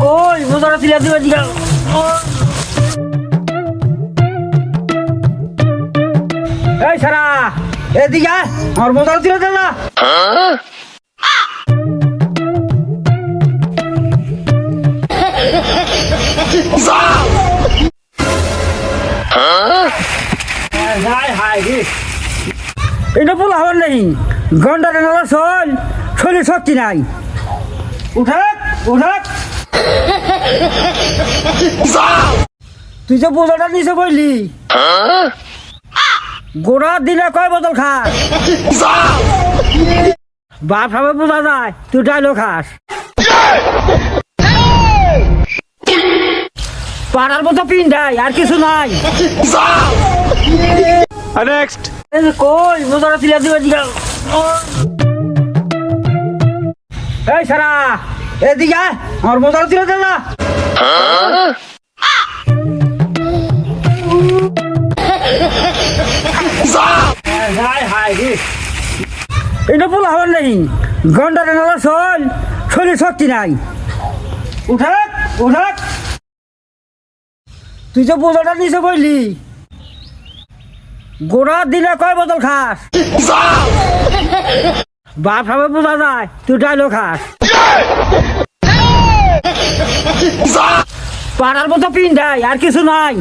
কই মোজাটা তুলে দিবে দিকে এই সারা এদিকে আয়, আমার মোজাটা তুলে দে না। এটা বলা হবার নেই ঘন্টাটা নালা শোন শরীর শক্তি নাই উঠে উঠে তুই যে বোঝাটা নিচে বললি গোড়ার দিনে কয় বোতল খাস বাপ সবাই বোঝা যায় তুই ডাইলো খাস পাড়ার মতো পিন দেয় আর কিছু নাই নেক্সট কই মোজাটা তুলে দিবে দিকে এই সারা এদিকে আয়, আমার মোজাটা তুলে দে না। এটা বলা হবার নেই ঘন্টাটা নালা শোন শরীর শক্তি নাই উঠে উঠে তুই যে বোঝাটা নিচে বললি গোড়ার দিনে কয় বোতল খাস বাপ সবাই বোঝা যায় তুই ডাইলো খাস পাড়ার মতো পিন দেয় আর কিছু নাই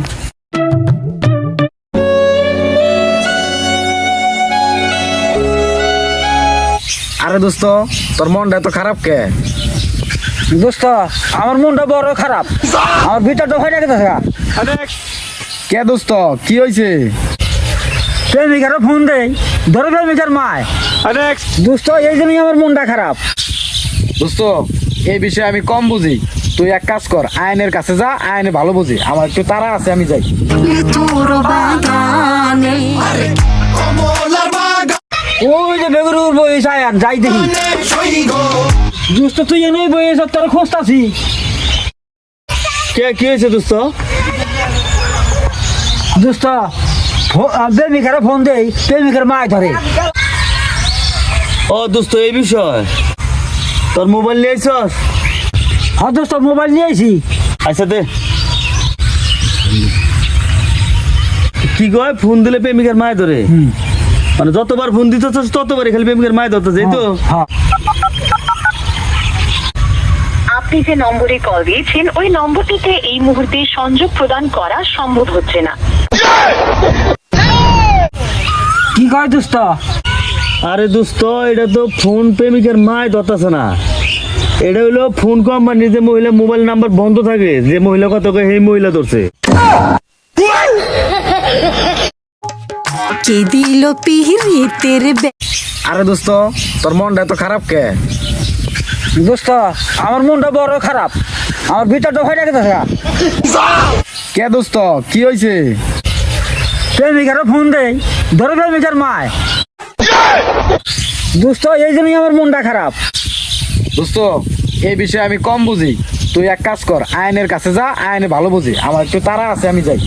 আরে দোস্ত তোর মনটা এত খারাপ কে? দোস্ত আমার মনটা বড় খারাপ আমার ভিতরটা হয়ে গেছে নেক্সট কে দোস্ত কি হয়েছে? প্রেমিকারও ফোন দেয় ধরো প্রেমিকার মায় নেক্সট দোস্ত এই জন্যই আমার মনটা খারাপ দোস্ত এই বিষয়ে আমি কম বুঝি, তুই এক কাজ কর আইনের কাছে যা, আইনে ভালো বুঝি, আমার একটু তাড়া আছে আমি যাই। ওই যে বেগুরুর বয়স আয়ান যাই দেখি দোস্ত তুই এনেই বয়স তোর খোঁজতাছি কে কি হয়েছে দোস্ত? দোস্ত প্রেমিকারও ফোন দেয় প্রেমিকার মায় ধরে ও দোস্ত এই বিষয় তোর মোবাইল নিয়ে আইছস? হ্যাঁ দোস্ত মোবাইল নিয়ে আইছি আচ্ছা দে কি কয় ফোন দিলে প্রেমিকার মায় ধরে? মানে যতবার ফোন দিত ততবারই খালি প্রেমিকার মায় ধরতে যাই তো। হ্যাঁ আপনি যে নম্বরে কল দিয়েছেন ওই নম্বরটিতে এই মুহূর্তে সংযোগ প্রদান করা সম্ভব হচ্ছে না। কি কয় দোস্ত আরে দোস্ত এটা তো ফোন প্রেমিকার মায় ধরতেছে না, এটা হইলো ফোন কোম্পানির যে মহিলা মোবাইল নাম্বার বন্ধ থাকে যে মহিলা কত কয় সেই মহিলা ধরছে। কে দিল পিহিতের আরে দোস্ত তোর মনটা এত খারাপ কে? দোস্ত আমার মনটা বড় খারাপ আমার ভিতরটা হয়ে গেছে কে দোস্ত কি হয়েছে? প্রেমিকারও ফোন দেয় ধরো প্রেমিকার মায় দোস্ত এই জন্যই আমার মনটা খারাপ দোস্ত এই বিষয়ে আমি কম বুঝি, তুই এক কাজ কর আইনের কাছে যা, আইনে ভালো বুঝি, আমার একটু তাড়া আছে আমি যাই।